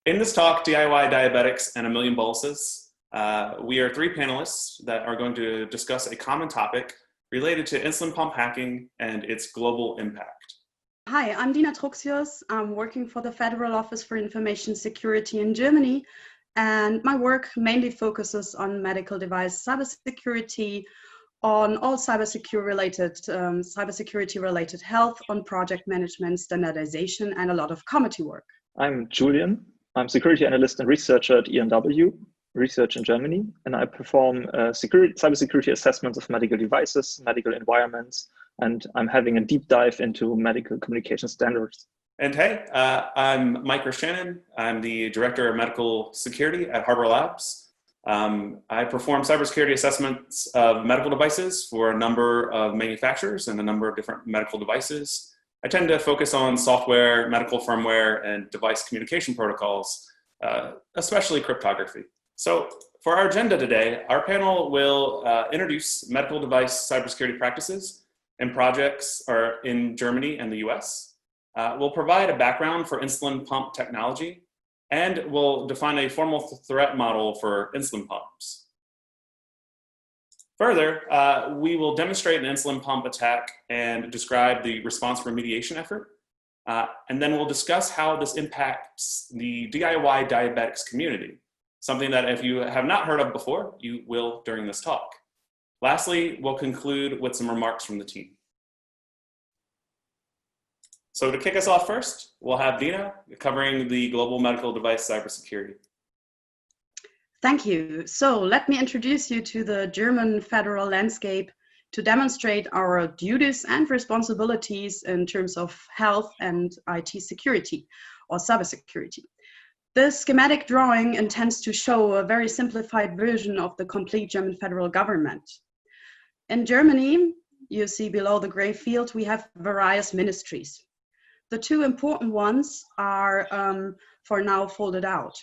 In this talk, DIY Diabetics and a Million Boluses, we are three panelists that are going to discuss a common topic related to insulin pump hacking and its global impact. Hi, I'm Dina Truxius. I'm working for the Federal Office for Information Security in Germany, and my work mainly focuses on medical device cybersecurity, on all cybersecurity-related health, on project management, standardization, and a lot of committee work. I'm Julian. I'm Security Analyst and Researcher at ERNW Research in Germany, and I perform cybersecurity assessments of medical devices, medical environments, and I'm having a deep dive into medical communication standards. And hey, I'm Mike Rushanan. I'm the Director of Medical Security at Harbor Labs. I perform cybersecurity assessments of medical devices for a number of manufacturers and a number of different medical devices. I tend to focus on software, medical firmware, and device communication protocols, especially cryptography. So for our agenda today, our panel will introduce medical device cybersecurity practices and projects in Germany and the US. We'll provide a background for insulin pump technology, and we'll define a formal threat model for insulin pumps. Further, we will demonstrate an insulin pump attack and describe the response remediation effort. And then we'll discuss how this impacts the DIY diabetics community, something that if you have not heard of before, you will during this talk. Lastly, we'll conclude with some remarks from the team. So to kick us off first, we'll have Dina covering the global medical device cybersecurity. Thank you. So let me introduce you to the German federal landscape to demonstrate our duties and responsibilities in terms of health and IT security or cybersecurity. This schematic drawing intends to show a very simplified version of the complete German federal government. In Germany, you see below the gray field, we have various ministries. The two important ones are for now folded out.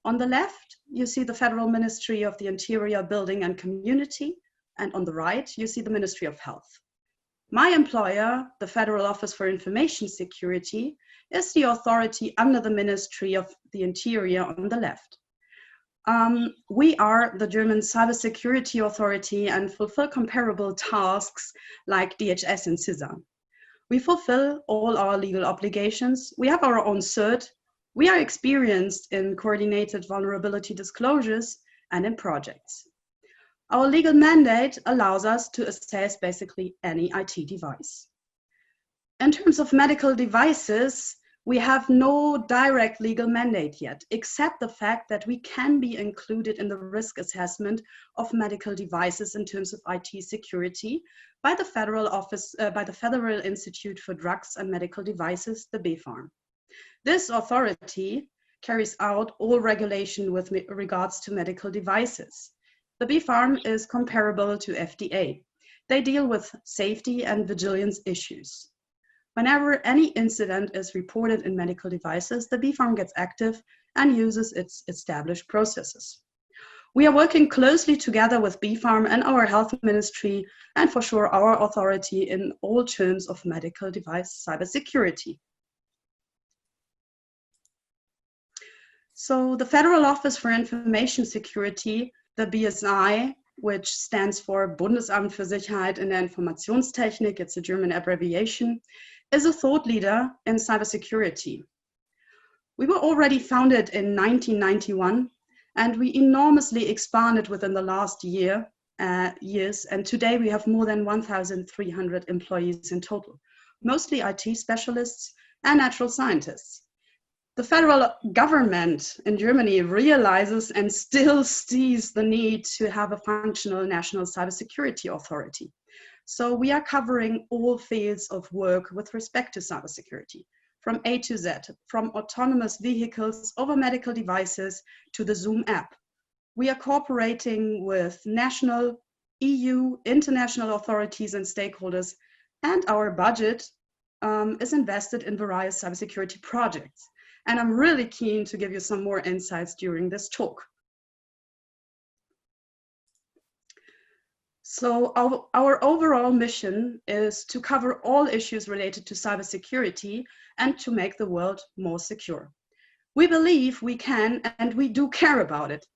On the left, you see the Federal Ministry of the Interior, Building and Community, and on the right, you see the Ministry of Health. My employer, the Federal Office for Information Security, is the authority under the Ministry of the Interior on the left. We are the German Cybersecurity Authority and fulfill comparable tasks like DHS and CISA. We fulfill all our legal obligations. We have our own cert. We are experienced in coordinated vulnerability disclosures and in projects. Our legal mandate allows us to assess basically any IT device. In terms of medical devices, we have no direct legal mandate yet, except the fact that we can be included in the risk assessment of medical devices in terms of IT security by the Federal Institute for Drugs and Medical Devices, the BfArM. This authority carries out all regulation with regards to medical devices. The BfArM is comparable to FDA. They deal with safety and vigilance issues. Whenever any incident is reported in medical devices, the BfArM gets active and uses its established processes. We are working closely together with BfArM and our health ministry, and for sure our authority in all terms of medical device cybersecurity. So the Federal Office for Information Security, the BSI, which stands for Bundesamt für Sicherheit in der Informationstechnik, it's a German abbreviation, is a thought leader in cybersecurity. We were already founded in 1991, and we enormously expanded within the last years, and today we have more than 1,300 employees in total, mostly IT specialists and natural scientists. The federal government in Germany realizes and still sees the need to have a functional national cybersecurity authority. So we are covering all fields of work with respect to cybersecurity, from A to Z, from autonomous vehicles over medical devices to the Zoom app. We are cooperating with national, EU, international authorities and stakeholders, and our budget is invested in various cybersecurity projects. And I'm really keen to give you some more insights during this talk. So our overall mission is to cover all issues related to cybersecurity and to make the world more secure. We believe we can, and we do care about it.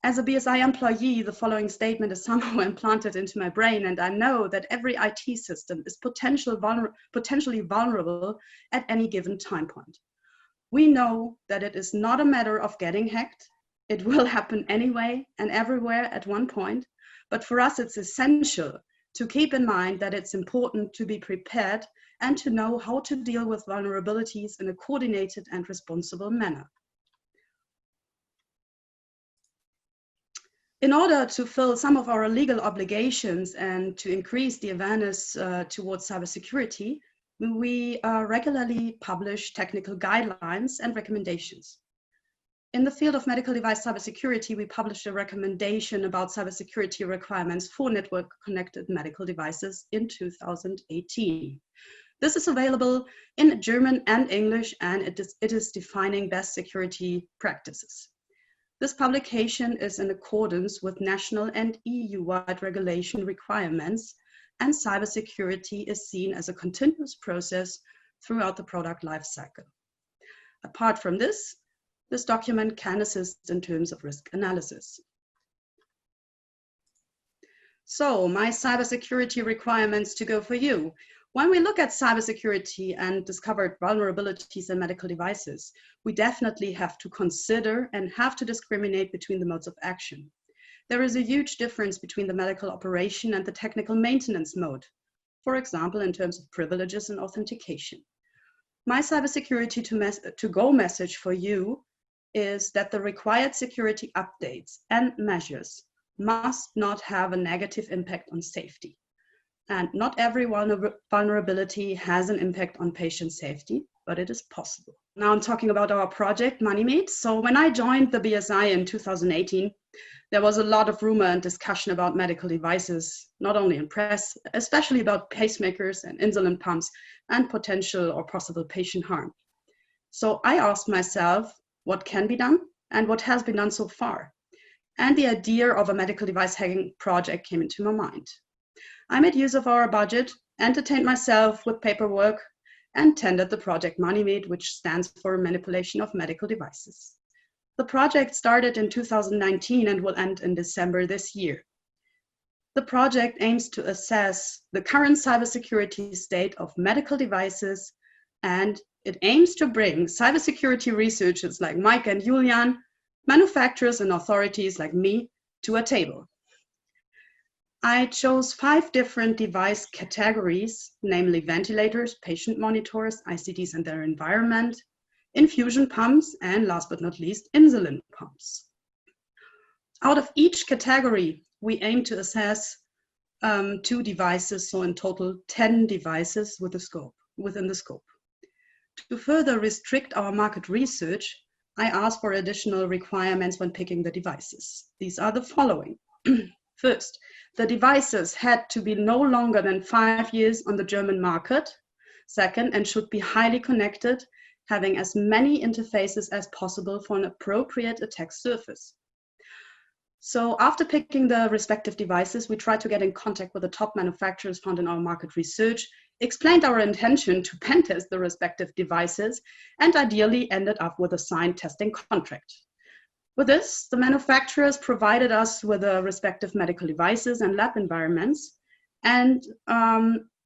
As a BSI employee, the following statement is somehow implanted into my brain, and I know that every IT system is potentially vulnerable at any given time point. We know that it is not a matter of getting hacked. It will happen anyway and everywhere at one point, but for us it's essential to keep in mind that it's important to be prepared and to know how to deal with vulnerabilities in a coordinated and responsible manner. In order to fill some of our legal obligations and to increase the awareness towards cybersecurity, we regularly publish technical guidelines and recommendations. In the field of medical device cybersecurity, we published a recommendation about cybersecurity requirements for network-connected medical devices in 2018. This is available in German and English, and it is defining best security practices. This publication is in accordance with national and EU-wide regulation requirements, and cybersecurity is seen as a continuous process throughout the product lifecycle. Apart from this document can assist in terms of risk analysis. So, my cybersecurity requirements to go for you. When we look at cybersecurity and discovered vulnerabilities in medical devices, we definitely have to consider and have to discriminate between the modes of action. There is a huge difference between the medical operation and the technical maintenance mode, for example, in terms of privileges and authentication. My cybersecurity to go message for you is that the required security updates and measures must not have a negative impact on safety. And not every vulnerability has an impact on patient safety, but it is possible. Now I'm talking about our project ManiMed. So when I joined the BSI in 2018, there was a lot of rumor and discussion about medical devices, not only in press, especially about pacemakers and insulin pumps and potential or possible patient harm. So I asked myself, what can be done and what has been done so far? And the idea of a medical device hacking project came into my mind. I made use of our budget, entertained myself with paperwork, and tendered the project ManiMed, which stands for Manipulation of Medical Devices. The project started in 2019 and will end in December this year. The project aims to assess the current cybersecurity state of medical devices, and it aims to bring cybersecurity researchers like Mike and Julian, manufacturers and authorities like me, to a table. I chose 5 different device categories, namely ventilators, patient monitors, ICDs and their environment, infusion pumps, and last but not least, insulin pumps. Out of each category, we aim to assess 2 devices, so in total 10 devices within the scope. To further restrict our market research, I asked for additional requirements when picking the devices. These are the following. First, the devices had to be no longer than 5 years on the German market. Second, and should be highly connected, having as many interfaces as possible for an appropriate attack surface. So after picking the respective devices, we tried to get in contact with the top manufacturers found in our market research, explained our intention to pen test the respective devices, and ideally ended up with a signed testing contract. With this, the manufacturers provided us with the respective medical devices and lab environments, and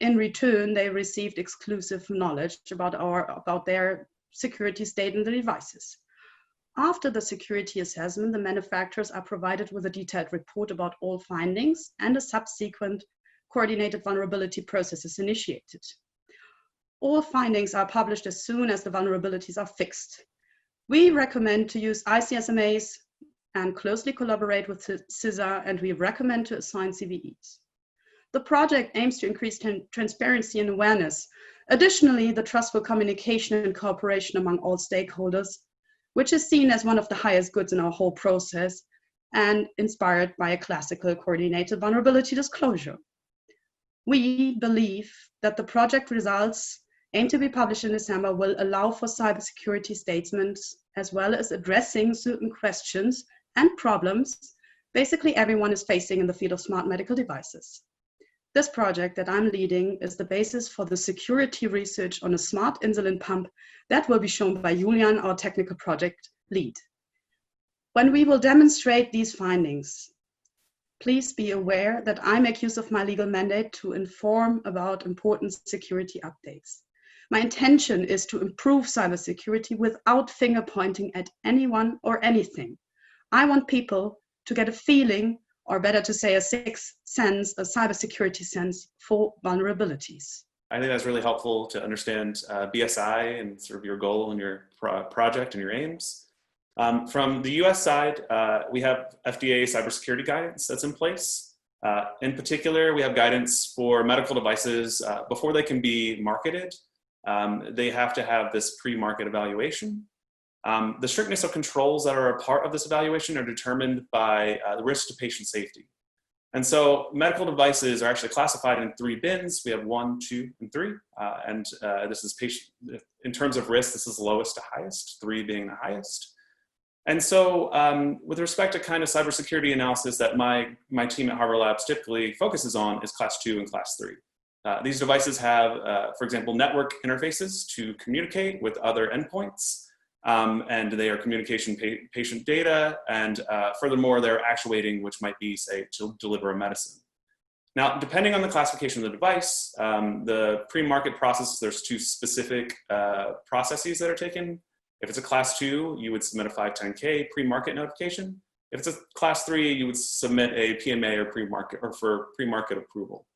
in return, they received exclusive knowledge about their security state in the devices. After the security assessment, the manufacturers are provided with a detailed report about all findings, and a subsequent coordinated vulnerability process is initiated. All findings are published as soon as the vulnerabilities are fixed. We recommend to use ICSMAs and closely collaborate with CISA, and we recommend to assign CVEs. The project aims to increase transparency and awareness. Additionally, the trustful communication and cooperation among all stakeholders, which is seen as one of the highest goods in our whole process and inspired by a classical coordinated vulnerability disclosure. We believe that the project results aimed to be published in December will allow for cybersecurity statements, as well as addressing certain questions and problems basically everyone is facing in the field of smart medical devices. This project that I'm leading is the basis for the security research on a smart insulin pump that will be shown by Julian, our technical project lead. When we will demonstrate these findings, please be aware that I make use of my legal mandate to inform about important security updates. My intention is to improve cybersecurity without finger pointing at anyone or anything. I want people to get a feeling, or better to say a sixth sense, a cybersecurity sense for vulnerabilities. I think that's really helpful to understand BSI and sort of your goal and your project and your aims. From the US side, we have FDA Cybersecurity Guidance that's in place. In particular, we have guidance for medical devices before they can be marketed. They have to have this pre-market evaluation. The strictness of controls that are a part of this evaluation are determined by the risk to patient safety. And so medical devices are actually classified in 3 bins. We have 1, 2, and 3. This is patient, in terms of risk, this is lowest to highest, 3 being the highest. And so with respect to kind of cybersecurity analysis that my team at Harbor Labs typically focuses on is class 2 and class 3. These devices have, for example, network interfaces to communicate with other endpoints. And they are communication patient data, and furthermore, they're actuating, which might be, say, to deliver a medicine. Now, depending on the classification of the device, the pre-market process, there's 2 specific processes that are taken. If it's a class 2, you would submit a 510K pre-market notification. If it's a class 3, you would submit a PMA or pre-market or for pre-market approval.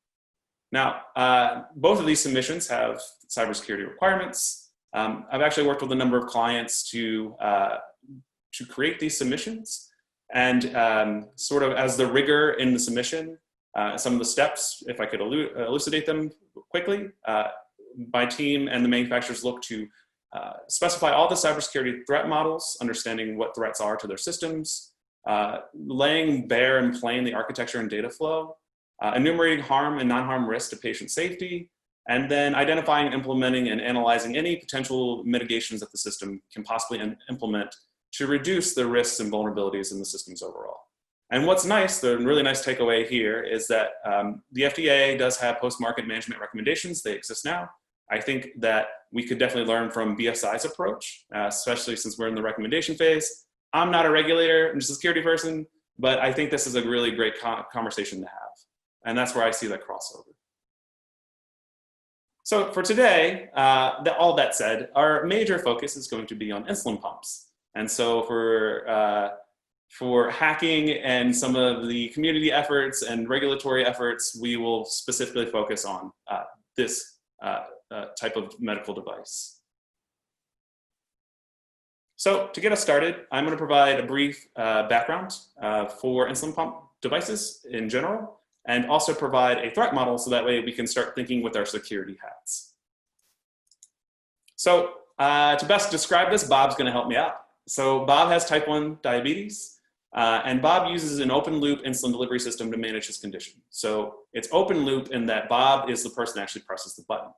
Now, both of these submissions have cybersecurity requirements. I've actually worked with a number of clients to create these submissions, and sort of as the rigor in the submission, some of the steps, if I could elucidate them quickly, my team and the manufacturers look to specify all the cybersecurity threat models, understanding what threats are to their systems, laying bare and plain the architecture and data flow, enumerating harm and non-harm risks to patient safety, and then identifying, implementing, and analyzing any potential mitigations that the system can possibly implement to reduce the risks and vulnerabilities in the systems overall. And what's nice, the really nice takeaway here is that the FDA does have post-market management recommendations. They exist now. I think that we could definitely learn from BSI's approach, especially since we're in the recommendation phase. I'm not a regulator, I'm just a security person, but I think this is a really great conversation to have. And that's where I see that crossover. So for today, all that said, our major focus is going to be on insulin pumps. And so for hacking and some of the community efforts and regulatory efforts, we will specifically focus on this type of medical device. So to get us started, I'm going to provide a brief background for insulin pump devices in general, and also provide a threat model so that way we can start thinking with our security hats. So to best describe this, Bob's going to help me out. So Bob has type 1 diabetes, and Bob uses an open loop insulin delivery system to manage his condition. So it's open loop in that Bob is the person that actually presses the button.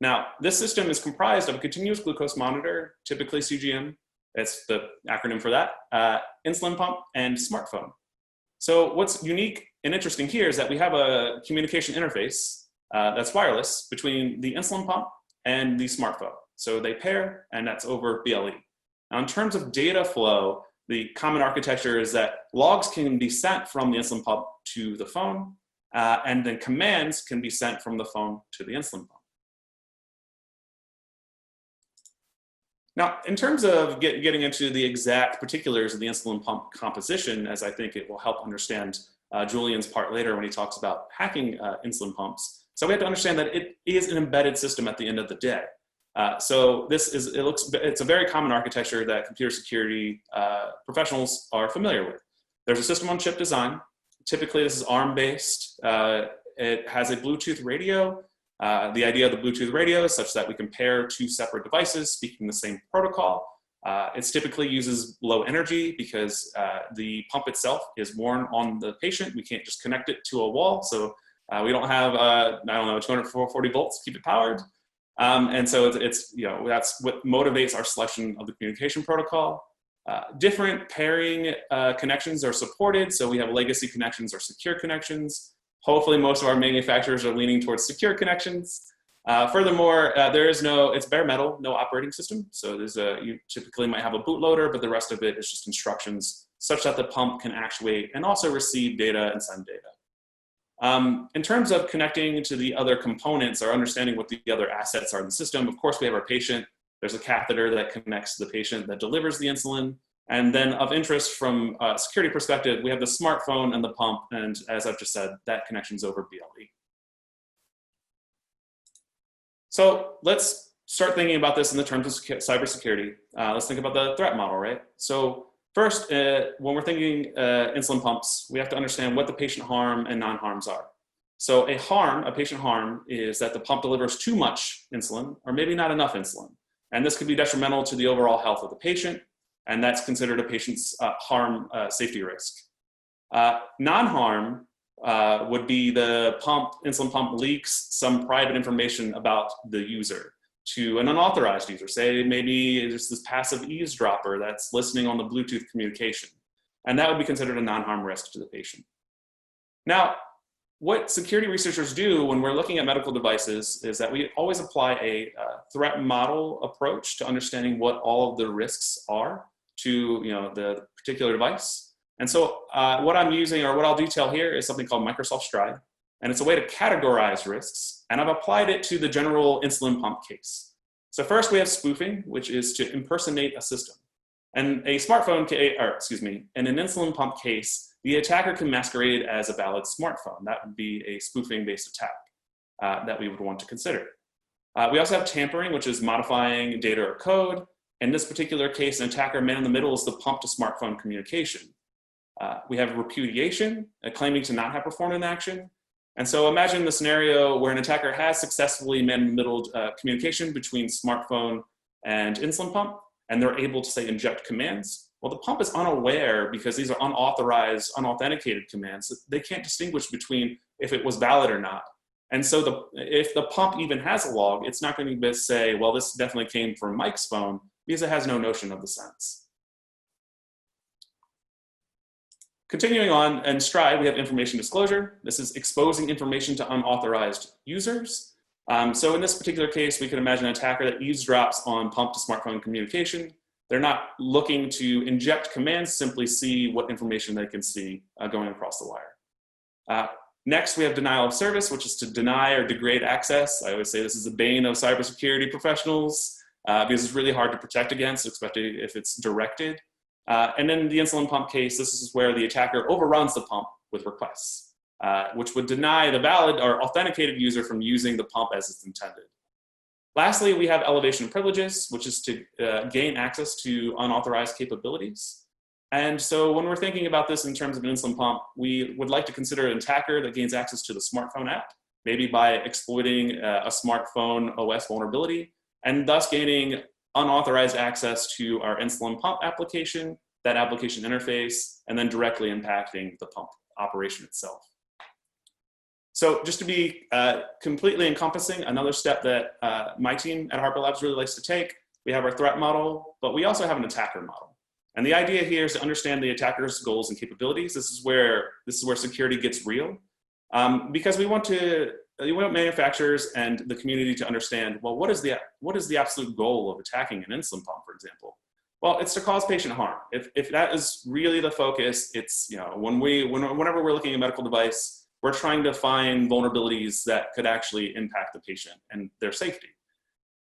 Now, this system is comprised of a continuous glucose monitor, typically CGM, that's the acronym for that, insulin pump, and smartphone. So what's unique and interesting here is that we have a communication interface that's wireless between the insulin pump and the smartphone. So they pair, and that's over BLE. Now, in terms of data flow, the common architecture is that logs can be sent from the insulin pump to the phone, and then commands can be sent from the phone to the insulin pump. Now, in terms of getting into the exact particulars of the insulin pump composition, as I think it will help understand Julian's part later when he talks about hacking insulin pumps. So we have to understand that it is an embedded system at the end of the day. So it's a very common architecture that computer security professionals are familiar with. There's a system on chip design. Typically this is ARM-based. It has a Bluetooth radio. The idea of the Bluetooth radio is such that we can pair 2 separate devices speaking the same protocol. It typically uses low energy because the pump itself is worn on the patient. We can't just connect it to a wall. So we don't have, 240 volts to keep it powered. And so it's that's what motivates our selection of the communication protocol. Different pairing connections are supported. So we have legacy connections or secure connections. Hopefully most of our manufacturers are leaning towards secure connections. Furthermore, it's bare metal, no operating system. So you typically might have a bootloader, but the rest of it is just instructions such that the pump can actuate and also receive data and send data. In terms of connecting to the other components or understanding what the other assets are in the system, of course, we have our patient. There's a catheter that connects to the patient that delivers the insulin. And then of interest from a security perspective, we have the smartphone and the pump. And as I've just said, that connection's over BLE. So let's start thinking about this in the terms of cybersecurity. Let's think about the threat model, right? So first, when we're thinking insulin pumps, we have to understand what the patient harm and non-harms are. So a patient harm, is that the pump delivers too much insulin or maybe not enough insulin. And this could be detrimental to the overall health of the patient, and that's considered a patient's harm safety risk. Non-harm would be the insulin pump leaks some private information about the user to an unauthorized user. Say maybe it's this passive eavesdropper that's listening on the Bluetooth communication. And that would be considered a non-harm risk to the patient. Now, what security researchers do when we're looking at medical devices is that we always apply a threat model approach to understanding what all of the risks are to the particular device. And so what I'm using, or what I'll detail here, is something called Microsoft Stride. And it's a way to categorize risks. And I've applied it to the general insulin pump case. So first we have spoofing, which is to impersonate a system. And in an insulin pump case, the attacker can masquerade as a valid smartphone. That would be a spoofing-based attack that we would want to consider. We also have tampering, which is modifying data or code. In this particular case, an attacker man in the middle is the pump to smartphone communication. We have repudiation, claiming to not have performed an action. And so imagine the scenario where an attacker has successfully man-in-the-middle communication between smartphone and insulin pump, and they're able to, say, inject commands. Well, the pump is unaware, because these are unauthorized, unauthenticated commands. They can't distinguish between if it was valid or not. And so if the pump even has a log, it's not going to say, well, this definitely came from Mike's phone, because it has no notion of the sense. Continuing on, in Stride, we have information disclosure. This is exposing information to unauthorized users. So in this particular case, we could imagine an attacker that eavesdrops on pump to smartphone communication. They're not looking to inject commands, simply see what information they can see going across the wire. Next, we have denial of service, which is to deny or degrade access. I always say this is the bane of cybersecurity professionals because it's really hard to protect against, especially if it's directed. And then the insulin pump case, this is where the attacker overruns the pump with requests, which would deny the valid or authenticated user from using the pump as it's intended. Lastly, we have elevation of privileges, which is to gain access to unauthorized capabilities. And so when we're thinking about this in terms of an insulin pump, we would like to consider an attacker that gains access to the smartphone app, maybe by exploiting a smartphone OS vulnerability, and thus gaining unauthorized access to our insulin pump application, that application interface, and then directly impacting the pump operation itself. So just to be completely encompassing, another step that my team at Harper Labs really likes to take, we have our threat model, but we also have an attacker model. And the idea here is to understand the attacker's goals and capabilities. This is where security gets real, because we want manufacturers and the community to understand, well, what is the absolute goal of attacking an insulin pump, for example? Well, it's to cause patient harm. If that is really the focus, it's, whenever we're looking at a medical device, we're trying to find vulnerabilities that could actually impact the patient and their safety.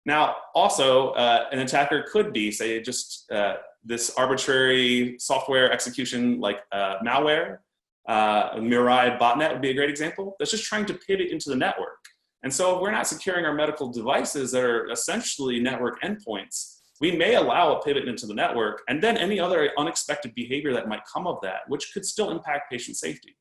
Now, also, an attacker could be, say, just this arbitrary software execution like malware. Mirai botnet would be a great example. That's just trying to pivot into the network. And so if we're not securing our medical devices that are essentially network endpoints, we may allow a pivot into the network, and then any other unexpected behavior that might come of that, which could still impact patient safety.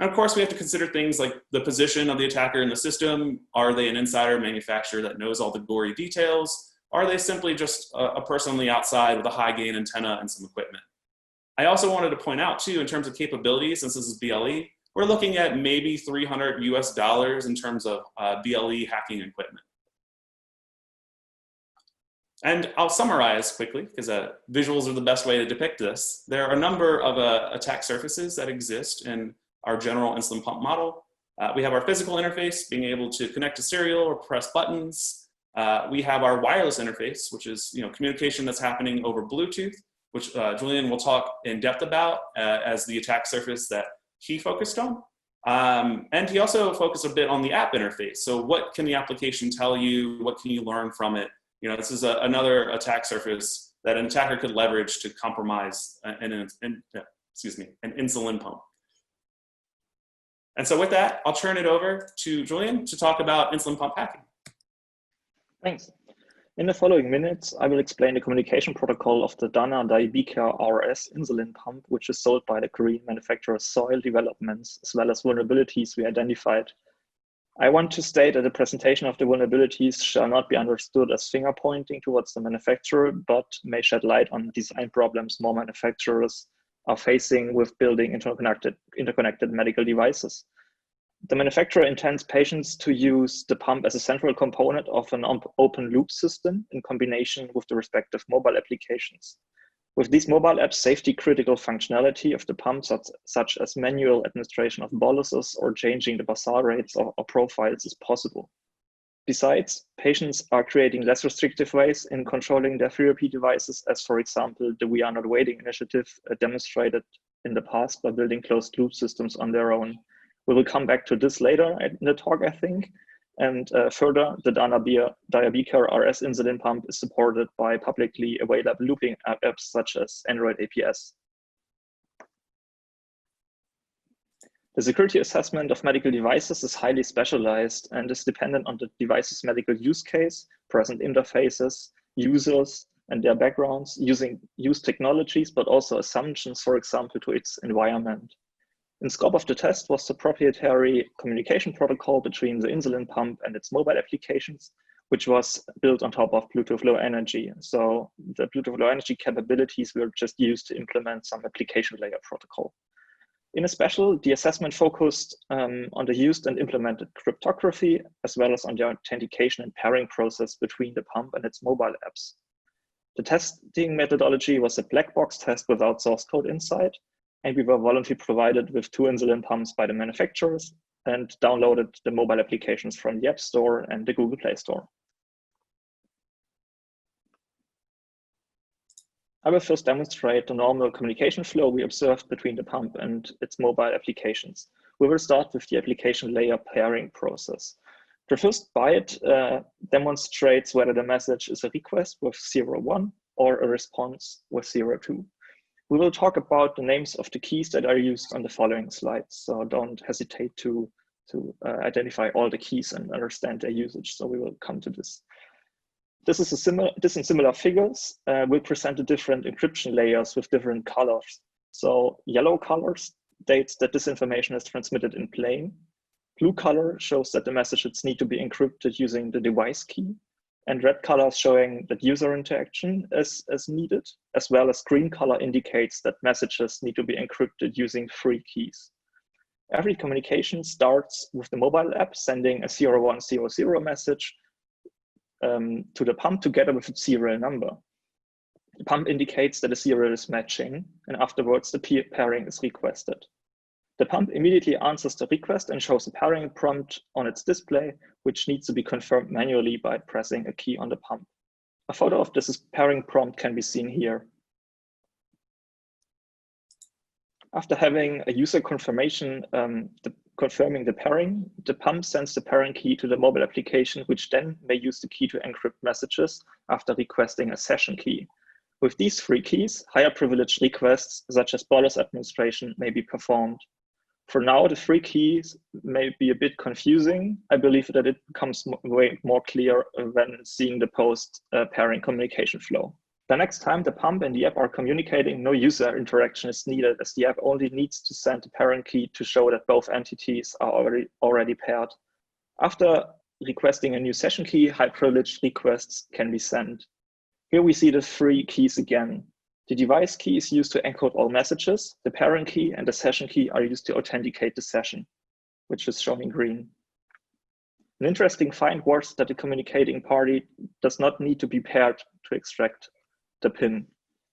And of course, we have to consider things like the position of the attacker in the system. Are they an insider manufacturer that knows all the gory details? Are they simply just a person on the outside with a high gain antenna and some equipment? I also wanted to point out too, in terms of capabilities, since this is BLE, we're looking at maybe $300 US in terms of BLE hacking equipment. And I'll summarize quickly, because visuals are the best way to depict this. There are a number of attack surfaces that exist in our general insulin pump model. We have our physical interface, being able to connect to serial or press buttons. We have our wireless interface, which is communication that's happening over Bluetooth, which Julian will talk in depth about as the attack surface that he focused on. And he also focused a bit on the app interface. So what can the application tell you? What can you learn from it? This is another attack surface that an attacker could leverage to compromise an insulin pump. And so with that, I'll turn it over to Julian to talk about insulin pump hacking. Thanks. In the following minutes, I will explain the communication protocol of the Dana Diabecare RS insulin pump, which is sold by the Korean manufacturer SOOIL Developments, as well as vulnerabilities we identified. I want to state that the presentation of the vulnerabilities shall not be understood as finger pointing towards the manufacturer, but may shed light on design problems more manufacturers are facing with building interconnected medical devices. The manufacturer intends patients to use the pump as a central component of an open loop system in combination with the respective mobile applications. With these mobile apps, safety critical functionality of the pump, such as manual administration of boluses or changing the basal rates or profiles, is possible. Besides, patients are creating less restrictive ways in controlling their therapy devices, as for example, the We Are Not Waiting initiative demonstrated in the past by building closed loop systems on their own. We will come back to this later in the talk, I think. And further, the Dana Diabecare RS insulin pump is supported by publicly available looping apps such as Android APS. The security assessment of medical devices is highly specialized and is dependent on the device's medical use case, present interfaces, users, and their backgrounds, used technologies, but also assumptions, for example, to its environment. In scope of the test was the proprietary communication protocol between the insulin pump and its mobile applications, which was built on top of Bluetooth Low Energy. So the Bluetooth Low Energy capabilities were just used to implement some application layer protocol. In a special, the assessment focused on the used and implemented cryptography, as well as on the authentication and pairing process between the pump and its mobile apps. The testing methodology was a black box test without source code inside, and we were voluntarily provided with 2 insulin pumps by the manufacturers and downloaded the mobile applications from the App Store and the Google Play Store. I will first demonstrate the normal communication flow we observed between the pump and its mobile applications. We will start with the application layer pairing process. The first byte demonstrates whether the message is a request with 01 or a response with 02. We will talk about the names of the keys that are used on the following slides, so don't hesitate to identify all the keys and understand their usage. So we will come to this. This in similar figures will present the different encryption layers with different colors. So yellow color states that this information is transmitted in plain. Blue color shows that the messages need to be encrypted using the device key. And red color showing that user interaction is needed, as well as green color indicates that messages need to be encrypted using 3 keys. Every communication starts with the mobile app sending a 0100 message to the pump together with its serial number. The pump indicates that the serial is matching, and afterwards the pairing is requested. The pump immediately answers the request and shows a pairing prompt on its display, which needs to be confirmed manually by pressing a key on the pump. A photo of this pairing prompt can be seen here. After having a user confirmation confirming the pairing, the pump sends the pairing key to the mobile application, which then may use the key to encrypt messages after requesting a session key. With these 3 keys, higher privileged requests, such as bolus administration, may be performed. For now, the 3 keys may be a bit confusing. I believe that it becomes way more clear when seeing the post-pairing communication flow. The next time the pump and the app are communicating, no user interaction is needed, as the app only needs to send the pairing key to show that both entities are already paired. After requesting a new session key, high privileged requests can be sent. Here we see the 3 keys again. The device key is used to encode all messages. The pairing key and the session key are used to authenticate the session, which is shown in green. An interesting find was that the communicating party does not need to be paired to extract the PIN.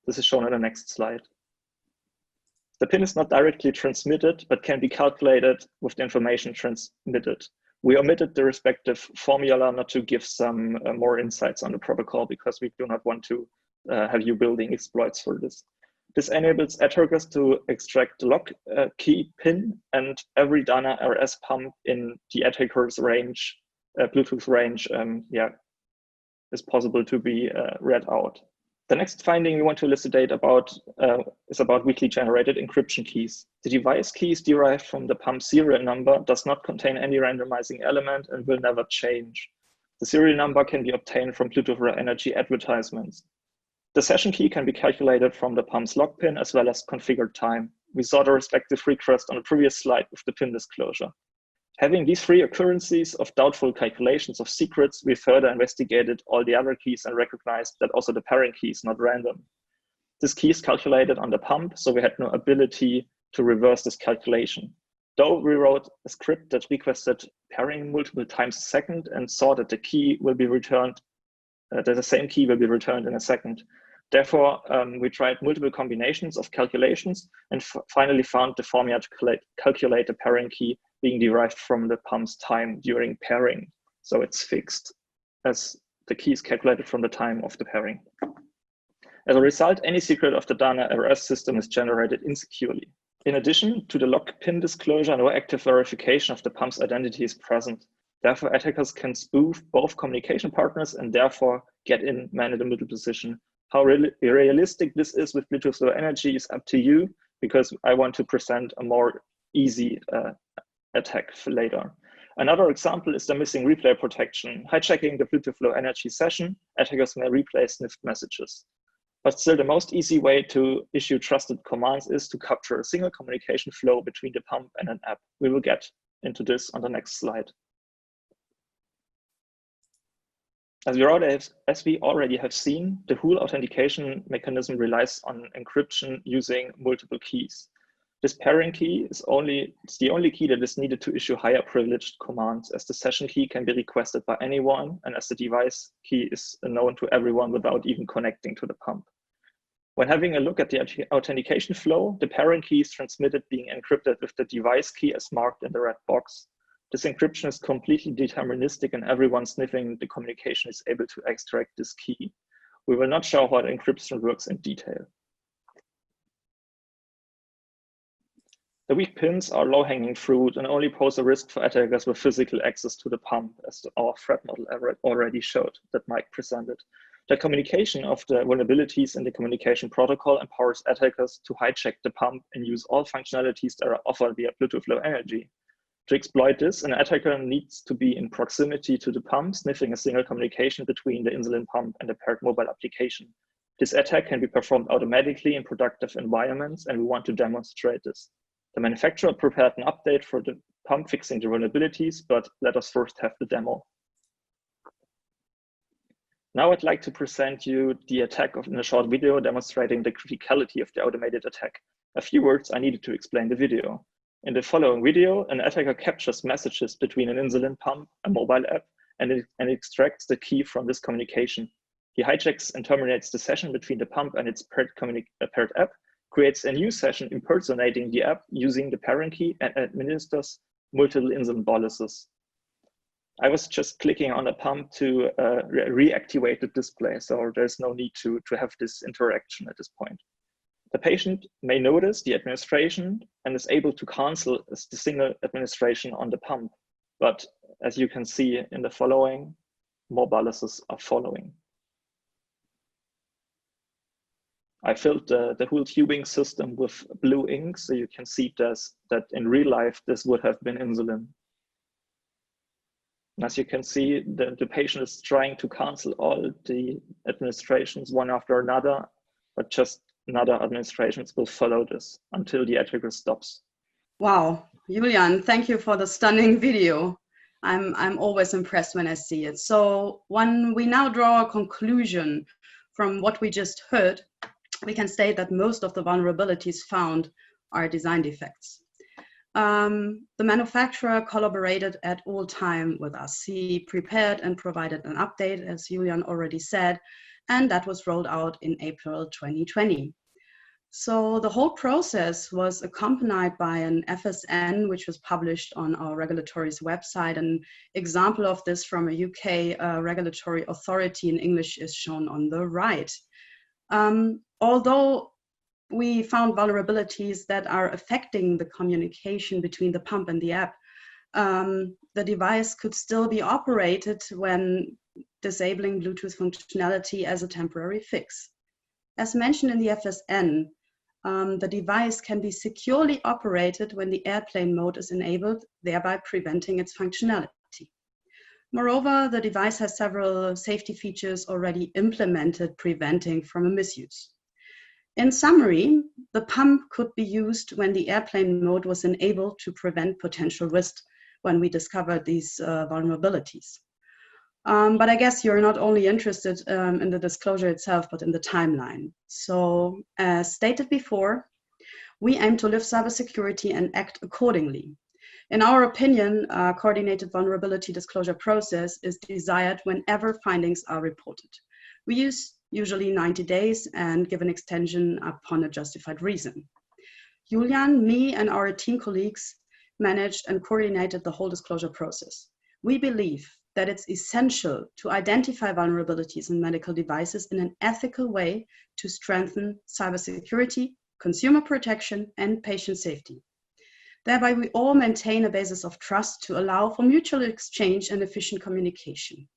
This is shown on the next slide. The PIN is not directly transmitted, but can be calculated with the information transmitted. We omitted the respective formula not to give some more insights on the protocol because we do not want to have you building exploits for this. This enables attackers to extract the lock key PIN and every Dana RS pump in the attacker's range, Bluetooth range, is possible to be read out. The next finding we want to elucidate about is about weakly generated encryption keys. The device keys derived from the pump serial number does not contain any randomizing element and will never change. The serial number can be obtained from Bluetooth Low Energy advertisements. The session key can be calculated from the pump's lock pin as well as configured time. We saw the respective request on the previous slide with the pin disclosure. Having these three occurrences of doubtful calculations of secrets, we further investigated all the other keys and recognized that also the pairing key is not random. This key is calculated on the pump, so we had no ability to reverse this calculation. Though we wrote a script that requested pairing multiple times a second and saw that the key will be returned, that the same key will be returned in a second. Therefore, we tried multiple combinations of calculations and finally found the formula to calculate the pairing key being derived from the pump's time during pairing. So it's fixed as the key is calculated from the time of the pairing. As a result, any secret of the Dana RS system is generated insecurely. In addition to the lock pin disclosure, no active verification of the pump's identity is present. Therefore, attackers can spoof both communication partners and therefore get in man-in-the-middle position. How realistic this is with Bluetooth Low Energy is up to you, because I want to present a more easy attack later. Another example is the missing replay protection. Hijacking the Bluetooth Low Energy session, attackers may replay sniffed messages. But still, the most easy way to issue trusted commands is to capture a single communication flow between the pump and an app. We will get into this on the next slide. As we already have seen, the whole authentication mechanism relies on encryption using multiple keys. This pairing key is the only key that is needed to issue higher privileged commands, as the session key can be requested by anyone and as the device key is known to everyone without even connecting to the pump. When having a look at the authentication flow, the pairing key is transmitted being encrypted with the device key as marked in the red box. This encryption is completely deterministic and everyone sniffing the communication is able to extract this key. We will not show how the encryption works in detail. The weak pins are low-hanging fruit and only pose a risk for attackers with physical access to the pump, as our threat model already showed that Mike presented. The communication of the vulnerabilities in the communication protocol empowers attackers to hijack the pump and use all functionalities that are offered via Bluetooth Low Energy. To exploit this, an attacker needs to be in proximity to the pump, sniffing a single communication between the insulin pump and the paired mobile application. This attack can be performed automatically in productive environments, and we want to demonstrate this. The manufacturer prepared an update for the pump fixing the vulnerabilities, but let us first have the demo. Now I'd like to present you the attack in a short video demonstrating the criticality of the automated attack. A few words I needed to explain the video. In the following video, an attacker captures messages between an insulin pump, a mobile app, and extracts the key from this communication. He hijacks and terminates the session between the pump and its paired app, creates a new session impersonating the app using the pairing key, and administers multiple insulin boluses. I was just clicking on a pump to reactivate the display, so there's no need to have this interaction at this point. The patient may notice the administration and is able to cancel the single administration on the pump. But as you can see in the following, more boluses are following. I filled the whole tubing system with blue ink, so you can see that in real life, this would have been insulin. And as you can see, the patient is trying to cancel all the administrations one after another, but just another administrations will follow this until the attacker stops. Wow, Julian, thank you for the stunning video. I'm always impressed when I see it. So when we now draw a conclusion from what we just heard, we can state that most of the vulnerabilities found are design defects. The manufacturer collaborated at all time with us. He prepared and provided an update, as Julian already said, and that was rolled out in April 2020. So the whole process was accompanied by an FSN, which was published on our regulatory's website. An example of this from a UK regulatory authority in English is shown on the right. Although we found vulnerabilities that are affecting the communication between the pump and the app, the device could still be operated when disabling Bluetooth functionality as a temporary fix. As mentioned in the FSN, the device can be securely operated when the airplane mode is enabled, thereby preventing its functionality. Moreover, the device has several safety features already implemented, preventing from a misuse. In summary, the pump could be used when the airplane mode was enabled to prevent potential risk when we discovered these vulnerabilities. But I guess you're not only interested in the disclosure itself, but in the timeline. So as stated before, we aim to live cybersecurity and act accordingly. In our opinion, a coordinated vulnerability disclosure process is desired whenever findings are reported. We use usually 90 days and give an extension upon a justified reason. Julian, me, and our team colleagues managed and coordinated the whole disclosure process. We believe that it's essential to identify vulnerabilities in medical devices in an ethical way to strengthen cybersecurity, consumer protection, and patient safety. Thereby, we all maintain a basis of trust to allow for mutual exchange and efficient communication.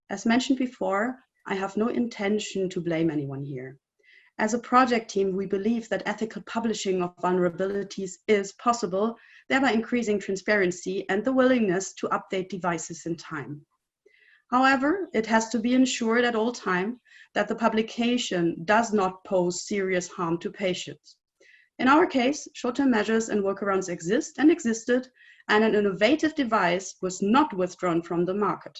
As mentioned before, I have no intention to blame anyone here. As a project team, we believe that ethical publishing of vulnerabilities is possible, thereby increasing transparency and the willingness to update devices in time. However, it has to be ensured at all times that the publication does not pose serious harm to patients. In our case, short-term measures and workarounds exist and existed, and an innovative device was not withdrawn from the market.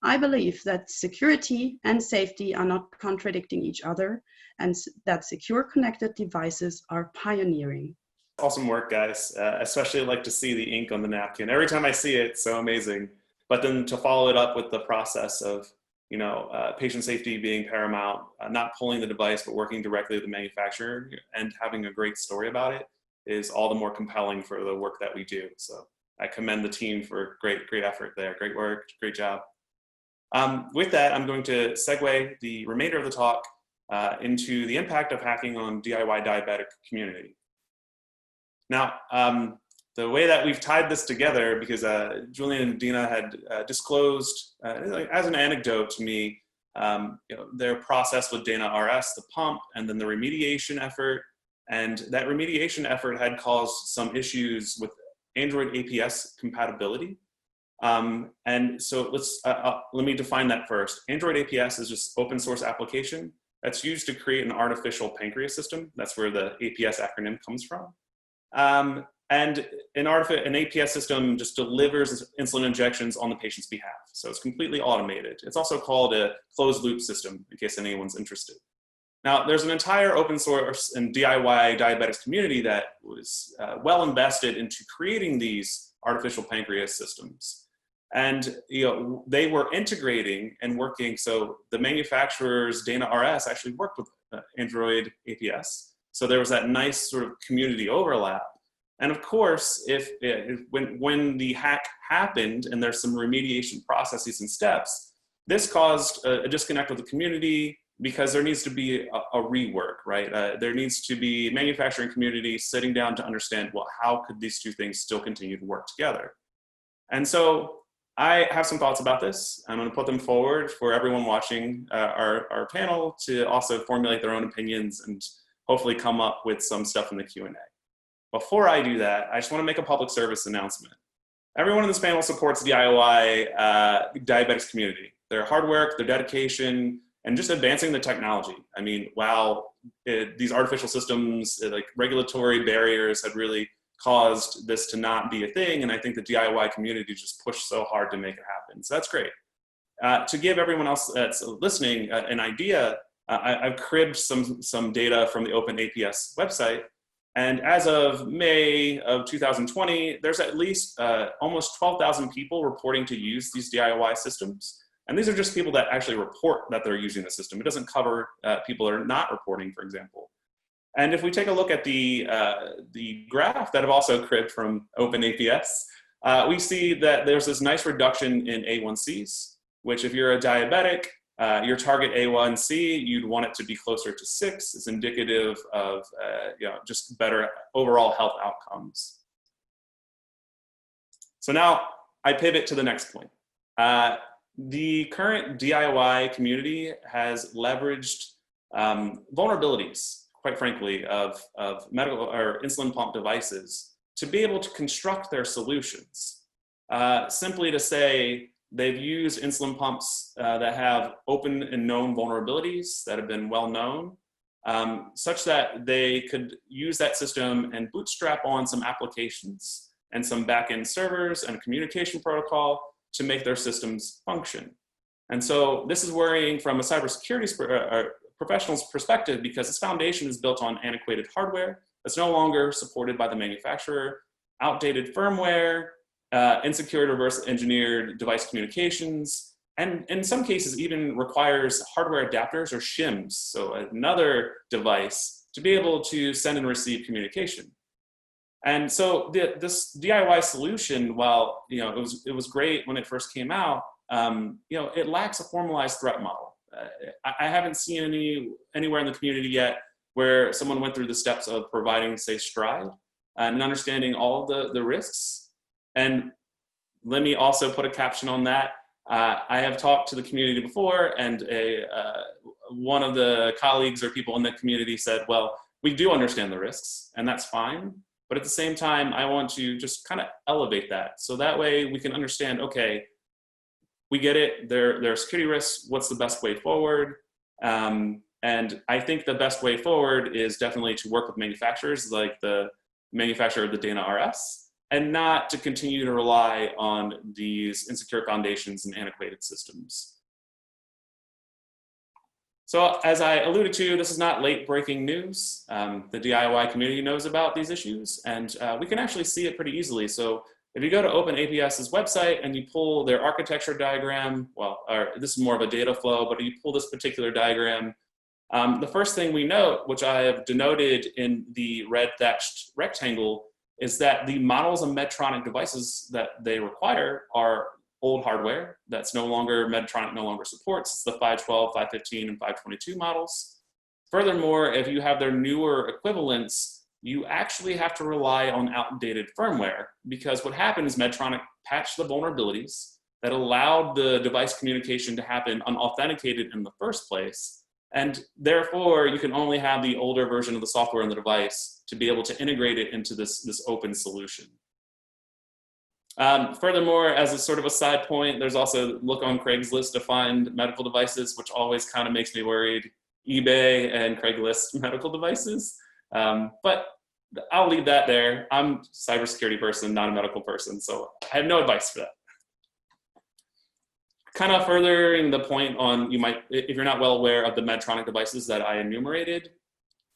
I believe that security and safety are not contradicting each other, and that secure connected devices are pioneering. Awesome work, guys. Especially like to see the ink on the napkin. Every time I see it, it's so amazing. But then to follow it up with the process of, patient safety being paramount, not pulling the device, but working directly with the manufacturer and having a great story about it is all the more compelling for the work that we do. So I commend the team for great effort there. Great work, great job. With that, I'm going to segue the remainder of the talk into the impact of hacking on DIY diabetic community. Now, the way that we've tied this together, because Julian and Dina had disclosed, as an anecdote to me, their process with Dana RS, the pump, and then the remediation effort. And that remediation effort had caused some issues with Android APS compatibility. And so let me define that first. Android APS is just open source application that's used to create an artificial pancreas system. That's where the APS acronym comes from. And an APS system just delivers insulin injections on the patient's behalf. So it's completely automated. It's also called a closed loop system, in case anyone's interested. Now, there's an entire open source and DIY diabetics community that was well invested into creating these artificial pancreas systems. And they were integrating and working, so the manufacturers, Dana RS, actually worked with Android APS. So there was that nice sort of community overlap. And of course, when the hack happened and there's some remediation processes and steps, this caused a disconnect with the community because there needs to be a rework, right? There needs to be manufacturing community sitting down to understand, well, how could these two things still continue to work together? And so I have some thoughts about this. I'm going to put them forward for everyone watching our panel to also formulate their own opinions and hopefully come up with some stuff in the Q&A. Before I do that, I just want to make a public service announcement. Everyone in this panel supports DIY diabetics community. Their hard work, their dedication, and just advancing the technology. I mean, wow, these artificial systems, like regulatory barriers had really caused this to not be a thing. And I think the DIY community just pushed so hard to make it happen. So that's great. To give everyone else that's listening an idea, I've cribbed some data from the Open APS website. And as of May of 2020, there's at least almost 12,000 people reporting to use these DIY systems. And these are just people that actually report that they're using the system. It doesn't cover people that are not reporting, for example. And if we take a look at the graph that I've also cribbed from OpenAPS, we see that there's this nice reduction in A1Cs, which if you're a diabetic, your target A1C, you'd want it to be closer to 6. It's indicative of just better overall health outcomes. So now I pivot to the next point. The current DIY community has leveraged vulnerabilities, quite frankly, of medical or insulin pump devices to be able to construct their solutions. Simply to say, they've used insulin pumps that have open and known vulnerabilities that have been well known, such that they could use that system and bootstrap on some applications and some backend servers and a communication protocol to make their systems function. And so this is worrying from a cybersecurity professional's perspective, because its foundation is built on antiquated hardware that's no longer supported by the manufacturer, outdated firmware, insecure reverse engineered device communications, and in some cases even requires hardware adapters or shims, so another device, to be able to send and receive communication. And so this DIY solution, while it was great when it first came out, it lacks a formalized threat model. I haven't seen anywhere in the community yet where someone went through the steps of providing, say, stride and understanding all of the risks. And let me also put a caption on that. I have talked to the community before, and one of the colleagues or people in the community said, well, we do understand the risks, and that's fine. But at the same time, I want to just kind of elevate that. So that way we can understand, okay, we get it, there are security risks, what's the best way forward? And I think the best way forward is definitely to work with manufacturers like the manufacturer of the Dana RS, and not to continue to rely on these insecure foundations and antiquated systems. So as I alluded to, this is not late breaking news. The DIY community knows about these issues, and we can actually see it pretty easily. So if you go to OpenAPS's website and you pull their architecture diagram, this is more of a data flow, but if you pull this particular diagram, the first thing we note, which I have denoted in the red thatched rectangle, is that the models of Medtronic devices that they require are old hardware that's Medtronic no longer supports. It's the 512, 515, and 522 models. Furthermore, if you have their newer equivalents, you actually have to rely on outdated firmware, because what happened is Medtronic patched the vulnerabilities that allowed the device communication to happen unauthenticated in the first place. And therefore, you can only have the older version of the software on the device to be able to integrate it into this open solution. Furthermore, as a sort of a side point, there's also look on Craigslist to find medical devices, which always kind of makes me worried. eBay and Craigslist medical devices. But I'll leave that there. I'm a cybersecurity person, not a medical person, so I have no advice for that. Kind of furthering the point on, if you're not well aware of the Medtronic devices that I enumerated,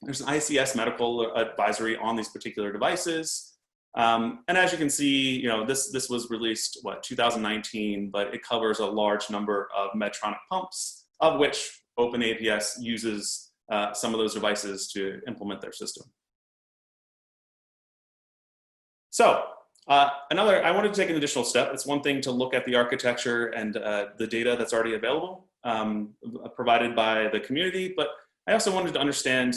there's an ICS medical advisory on these particular devices. And as you can see, this was released, 2019, but it covers a large number of Medtronic pumps, of which OpenAPS uses some of those devices to implement their system. So I wanted to take an additional step. It's one thing to look at the architecture and the data that's already available, provided by the community, but I also wanted to understand,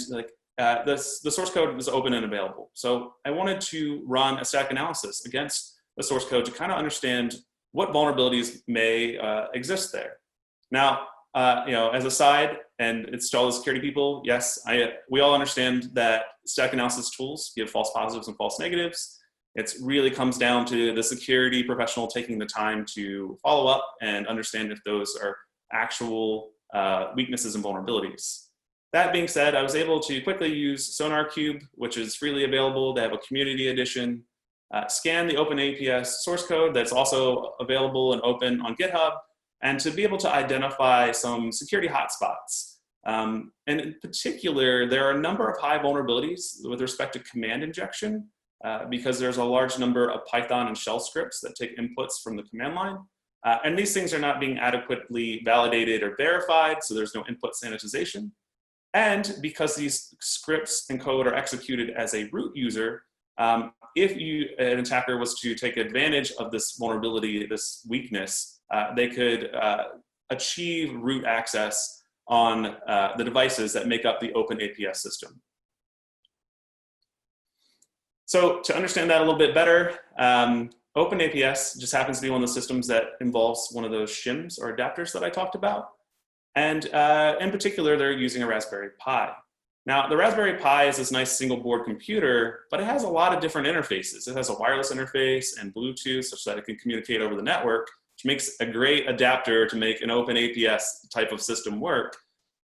the source code is open and available. So I wanted to run a static analysis against the source code to kind of understand what vulnerabilities may exist there. Now, as a side, and it's to all the security people, yes, we all understand that static analysis tools give false positives and false negatives. It really comes down to the security professional taking the time to follow up and understand if those are actual weaknesses and vulnerabilities. That being said, I was able to quickly use SonarQube, which is freely available. They have a community edition. Scan the OpenAPS source code that's also available and open on GitHub, and to be able to identify some security hotspots. And in particular, there are a number of high vulnerabilities with respect to command injection, because there's a large number of Python and shell scripts that take inputs from the command line. And these things are not being adequately validated or verified, so there's no input sanitization. And because these scripts and code are executed as a root user, if an attacker was to take advantage of this vulnerability, this weakness, they could achieve root access on the devices that make up the open APS system. So to understand that a little bit better, open APS just happens to be one of the systems that involves one of those shims or adapters that I talked about. And in particular, they're using a Raspberry Pi. Now, the Raspberry Pi is this nice single board computer, but it has a lot of different interfaces. It has a wireless interface and Bluetooth such that it can communicate over the network, which makes a great adapter to make an open APS type of system work.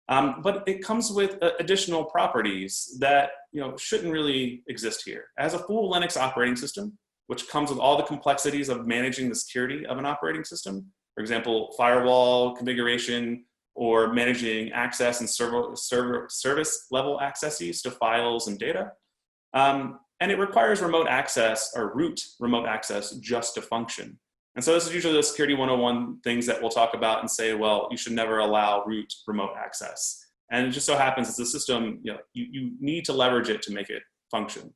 But it comes with additional properties that shouldn't really exist here. It has a full Linux operating system, which comes with all the complexities of managing the security of an operating system. For example, firewall configuration, or managing access and service level accesses to files and data. And it requires remote access or root remote access just to function. And so this is usually the security 101 things that we'll talk about and say, well, you should never allow root remote access. And it just so happens it's a system, you need to leverage it to make it function.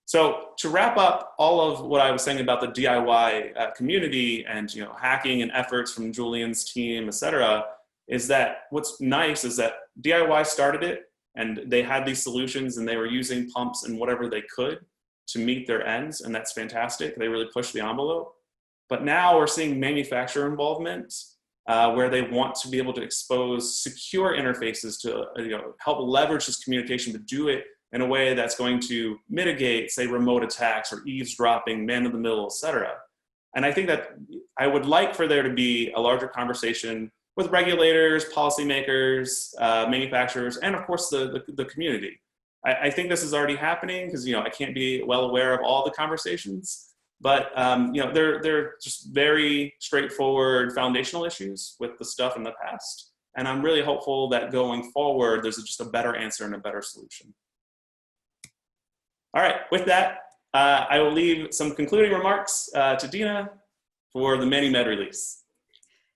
So to wrap up all of what I was saying about the DIY community and hacking and efforts from Julian's team, et cetera, is that what's nice is that DIY started it and they had these solutions and they were using pumps and whatever they could to meet their ends, and that's fantastic. They really pushed the envelope. But now we're seeing manufacturer involvement where they want to be able to expose secure interfaces to help leverage this communication, to do it in a way that's going to mitigate, say, remote attacks or eavesdropping, man-in-the-middle, et cetera. And I think that I would like for there to be a larger conversation with regulators, policymakers, manufacturers, and of course the community. I think this is already happening because I can't be well aware of all the conversations, but they're just very straightforward foundational issues with the stuff in the past. And I'm really hopeful that going forward, there's just a better answer and a better solution. All right, with that, I will leave some concluding remarks to Dina for the ManiMed release.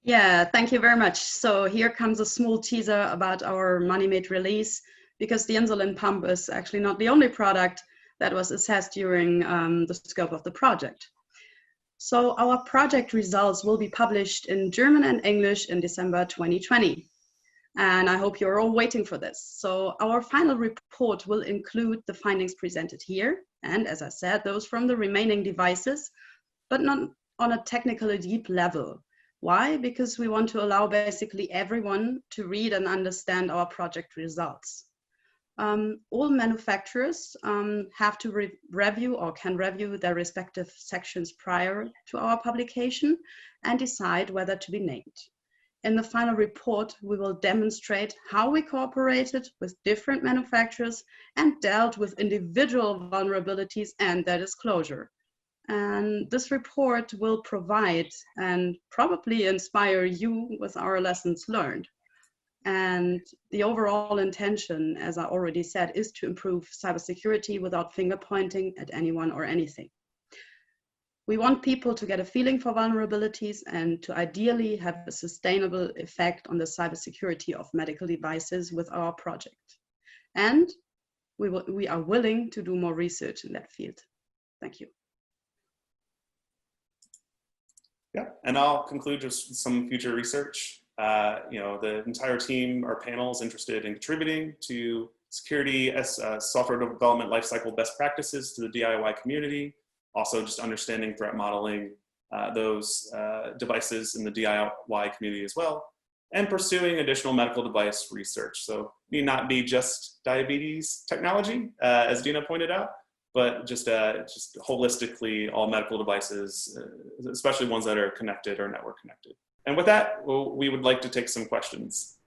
Yeah, thank you very much. So here comes a small teaser about our ManiMed release, because the insulin pump is actually not the only product that was assessed during the scope of the project. So our project results will be published in German and English in December 2020. And I hope you're all waiting for this. So our final report will include the findings presented here, and as I said, those from the remaining devices, but not on a technically deep level. Why? Because we want to allow basically everyone to read and understand our project results. All manufacturers have to review or can review their respective sections prior to our publication and decide whether to be named. In the final report, we will demonstrate how we cooperated with different manufacturers and dealt with individual vulnerabilities and their disclosure. And this report will provide and probably inspire you with our lessons learned. And the overall intention, as I already said, is to improve cybersecurity without finger pointing at anyone or anything. We want people to get a feeling for vulnerabilities and to ideally have a sustainable effect on the cybersecurity of medical devices with our project. And we are willing to do more research in that field. Thank you. Yeah, and I'll conclude just some future research. The entire team, our panel, is interested in contributing to security as software development lifecycle best practices to the DIY community. Also, just understanding threat modeling those devices in the DIY community as well, and pursuing additional medical device research. So, need not be just diabetes technology, as Dina pointed out, but just holistically all medical devices, especially ones that are connected or network connected. And with that, we would like to take some questions.